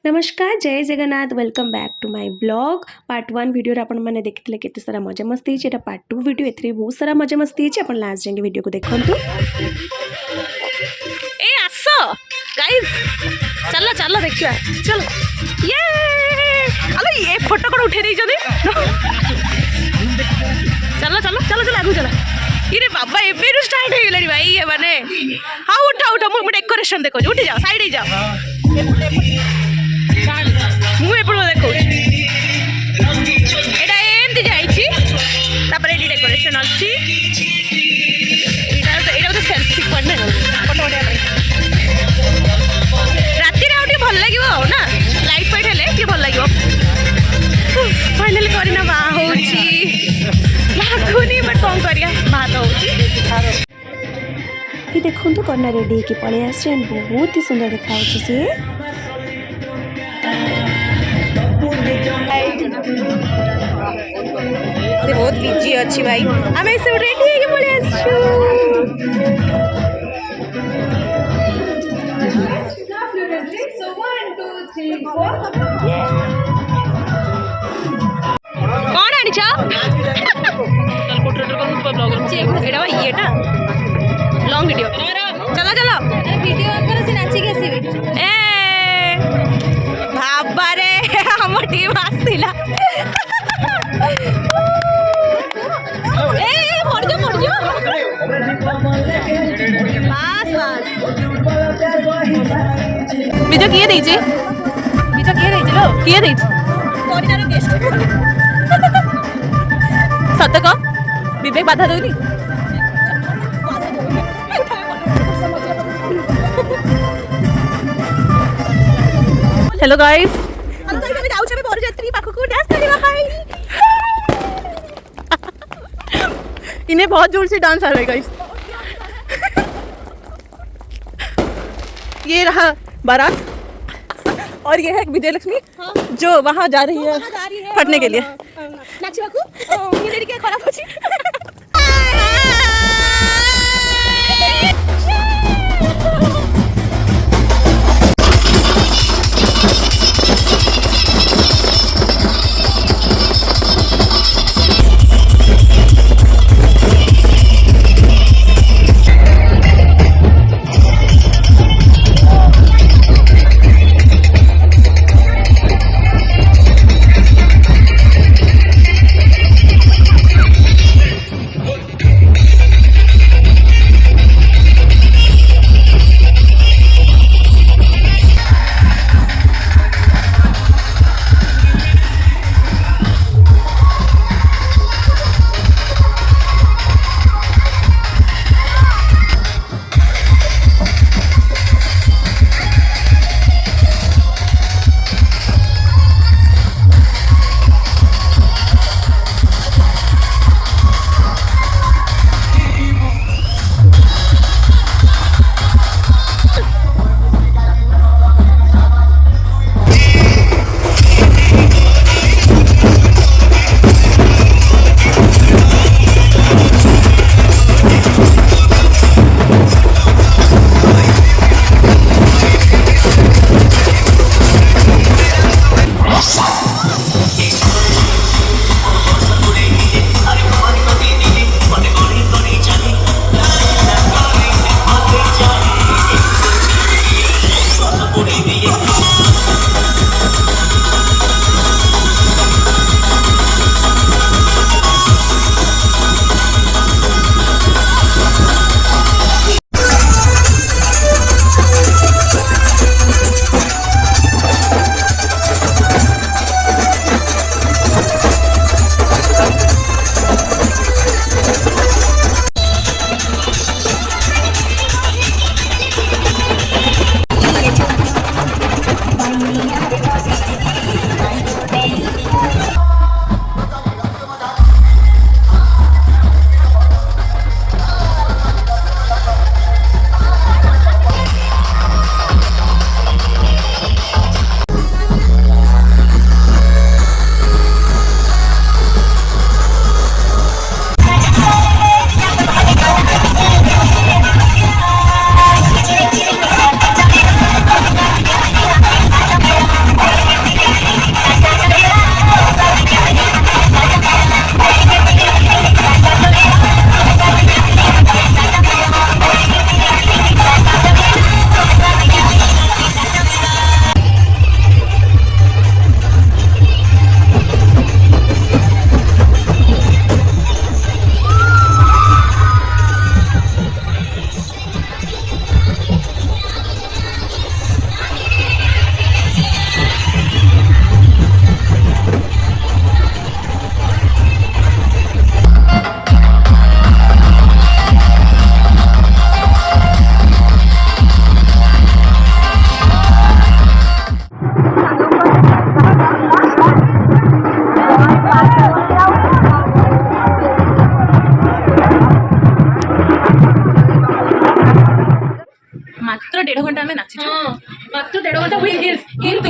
नमस्कार जय Jagannath welcome back to my blog part 1 video आपण मैंने देखते केते सारा मजा मस्ती होती पार्ट 2 वीडियो ए बहुत सारा मजा मस्ती होती अपन लास्ट जाके वीडियो को देखंतु ए आसो गाइस चलो चलो देखिया चलो ये अरे ये फोटो कोन उठे दै जने चलो चलो चलो चलो आगु चलो इरे बाबा एबे स्टार्ट हो गेलरी भाई ये माने हां उठा उठा मु डेकोरेशन देखो उठी जाओ साइड ही जाओ मुझे देखो ये डेकोरेशन अच्छी सेल्फी पॉइंट फोटो उठा राति भल लगे ना लाइट फाइट हेल्ले भल लगे फाइनाली करना बाहा लगुनि बट कौन कर बात हो देखु कन्या रेडी की पलि आस बहुत ही सुंदर देखा सी बहुत बिजी अच्छी भाई आम सब रेडी है पलि कौन आनी येटा लॉन्ग वीडियो चलो चलो वीडियो अंदर से नाची के ए बाबा रे हम टीम आसला ए पड़ जा बस बस बीजो किए देइजे बीजो किए देइजे लो किए देइजे कोरिनार गेस्ट सत को विवेक बाधा दोनी हेलो गाइस हम तो अभी जाऊ छे बरजात्री पाखकू डांस करबा भाई इन्हें बहुत जोर से डांस आ रहा है गाइस ये रहा बारात और ये है विजयलक्ष्मी जो वहां जा रही है फटने के लिए नाची बाकू ये लड़की खराब होची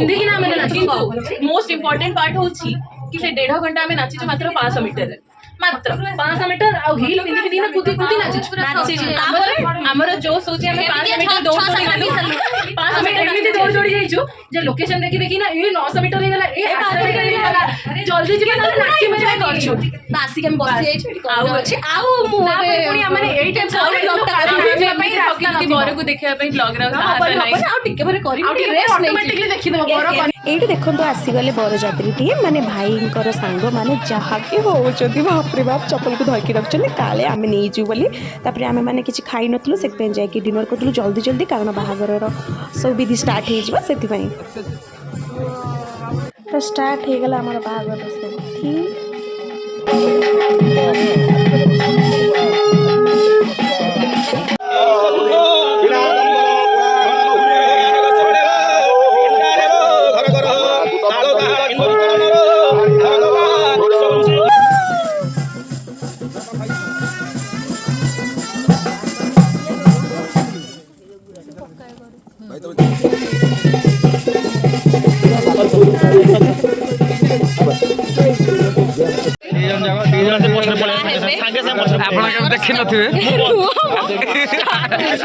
ପିନ୍ଧିକି ନା ଆମେ ନାଚିଛୁ। ମୋଷ୍ଟ ଇମ୍ପୋର୍ଟାଣ୍ଟ ପାର୍ଟ ହଉଛି कि से 1.5 घंटा आमे नाचिଛୁ मात्र 500 मीटर मात्र 500 मीटर आ हिल पिंधि पिंधि ना कुदी कुदी नाचिछु तापर हमर जोश होची हमें 500 मीटर दौड़ दौड़ी 500 मीटर एमिति दौड़ दौड़ी जाइछु जे लोकेशन देखि देखि ना ए 900 मीटर हे गेला ए 800 मीटर हे गेला जल्दी जिबा ना नाची में जाय करछु बासी के हम बसी जाइछु आउ अछि आउ मु पुनी हमने एई टाइम से ब्लॉग टा पे रखी बर को देखिया पे ब्लॉग रा साथ नाही आ टिके भरे करी आ टिके ऑटोमेटिकली देखि देबो बर एठी देखंतु आसीगले बरजात्रीटी माने भाईंकर सांग माने जहाँकि होउछथि बाप रे बाप चप्पल को धरकी रखछन काले आमे नै जु बोली तापर आमे माने किछि खाइ नथलु से पे जाय कि डिनर करथलु जल्दी जल्दी कारण बाहागर सब विधि स्टार्ट हे जिबा सेति पई तो स्टार्ट हे गेला हमर बाहागर सेति देखी नथिबे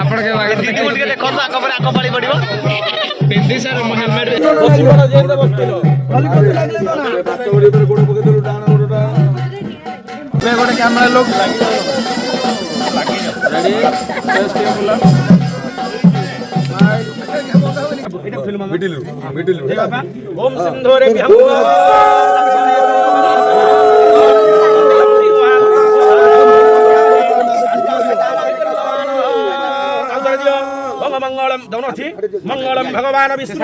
आपण के बागे दीदी बोल के देखो आको पर आको पाली पड़िबो पिंदी सर हेलमेट रे बसिबो जेते बसतिलो खाली कोते लागले ना बात ओडी पर गोड़ पके देलु डाना ओडा मैं गोटे कैमरा लोग लागी रेडी टेस्ट के बोला एटा फिल्म मिडिलु ठीक बाबा ओम सिंधोरे भी हम मंगलम दोनों थी मंगलम भगवान विष्णु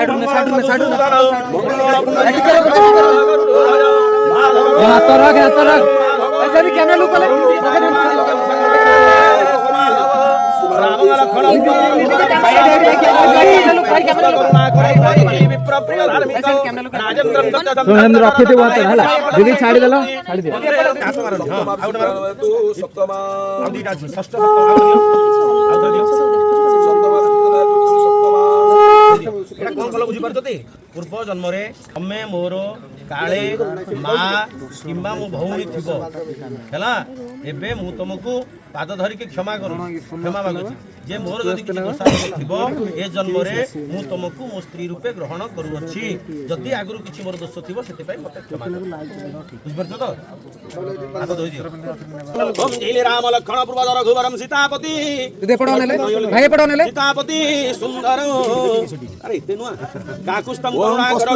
हाथ रख ऐसे भी कैमरा लुक सुरेंद्र रखी थी बहुत है दीदी छाड़ी देलो छाड़ी दे कौन कल बुझी पारछती पूर्व जन्म रे हमें मोर काले माँ किंबा मो भौणी थिबो हैला एबे मु तुमको पाद धरि के क्षमा करू क्षमा मागुची जे मोर जदि किछि दोषा थिबो ए जन्म रे मु तुमको मो स्त्री रूपे ग्रहण करू अछि जदि आगरु किछि मोर दोष थिबो सेति पई मते क्षमा बुझ परछो तो पाद धोइ दियो ओम जय राम लक्ष्मण पूर्व रघुवरम सीतापति दे पडो नेले भाई पडो नेले सीतापति सुंदर अरे इते नुआ काकुस्तम करुणा कर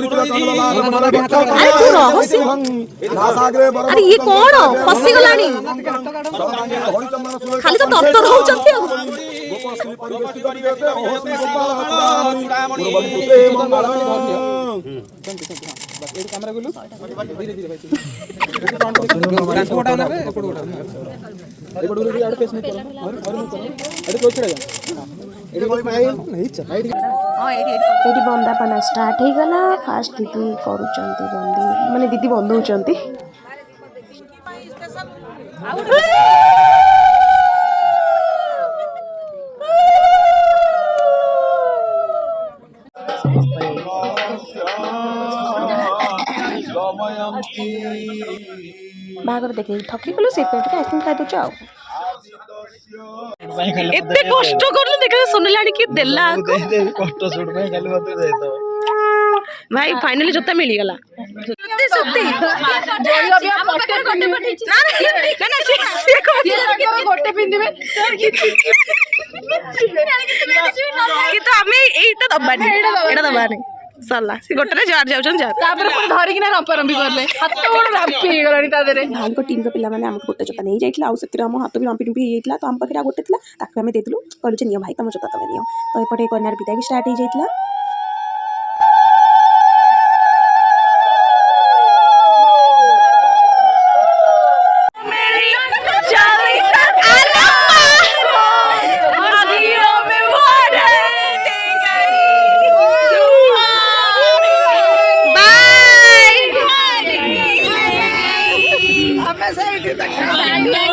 अरे तू रहस्य अरे ये कौन फसी गलानी खाली तो तत्तर होचथि कैमरा गुलु धीरे धीरे भाई फोटो ना रे फोटो एपड़ गुलु आड़ फेस में करो और एडी को छड़े एडी कोई भाई नहीं छ हां एडी बंदापना स्टार्ट हे गला फास्ट दीदी करूचंती बंदी माने दीदी बंदौचंती बागर देखि ठकी गलो से पे आइसक्रीम खाइ दो चाओ एते कष्ट करले देखे सुनलानी कि देला कष्ट सुड में खाली मत दे तो भाई फाइनली जोता मिल गला सत्य सत्य जोड़ी अभी हम पक्का गोटे पठेछि ना ना से को गोटे पिंदिबे कि तो हमें एटा दबानी एटा दबानी सरला से गोटे जार जाउछन जार तापर पर धरि कि ना नपरम भी करले हाथ गोड़ रापी गलानी ता देरे भाई को टीम के पिला माने हमको गोटे जोता नहीं जाइतला आ सेतिर हम हाथ भी रापी भी जाइतला तो हम पकरा गोटे थिला ताकू हमें देतलु कहलु जे नियो भाई तम जोता तमे नियो तो एपटे कन्यार पिता भी स्टार्ट हो जाइतला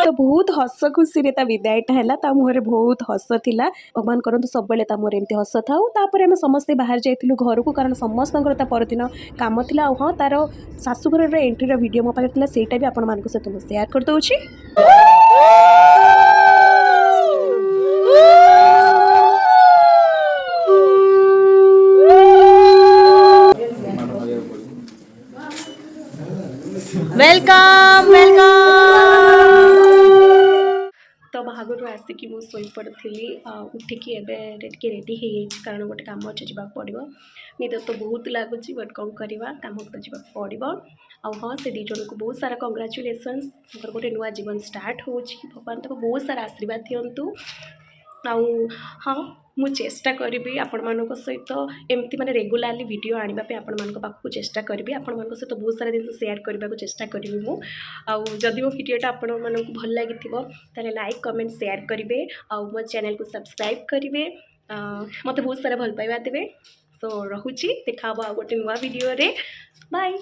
तो बहुत हस खुशी ता विदायटा है ता मुहर बहुत हस थिला भगवान करंतु सब बेले ता मुहर एमती हस थाउ तापर आम समस्ते बाहर जाइलु घर को कारण समस्त ता परदिन काम थिला हाँ तार शाशुघर एंट्री वीडियो मो पाखे सेटा भी आपण मानक सहित मुझे शेयर कर दउछि। वेलकम तो बाहागर आसिकी मु शोई पड़ी उठिकी टे रेडी हो कारण गोटे कम अच्छे जावाक पड़ो निद तो बहुत लगुच बट कौन करवा कम तो जावाक पड़ो हाँ से दी जन को बहुत सारा कंग्राचुलेसन्स गोटे नुआ जीवन स्टार्ट हो भगवान तक बहुत सारा आशीर्वाद दिंतु हाँ मु चेष्टा करी आपण मान सहित एमती माने रेगुलारली वीडियो आने आपण मान पाखक चेष्टा करी आपण मान सहित बहुत सारा जिन शेयर करने को चेष्टा करी मु जदि मो वीडियोटा आपण मानक भल लगी ताले लाइक कमेंट शेयर करेंगे आउ मो चैनल को सब्सक्राइब करेंगे मत बहुत सारा भल पाइबा देवे। सो रहुची देखा गोटे नुआ वीडियो रे बाय।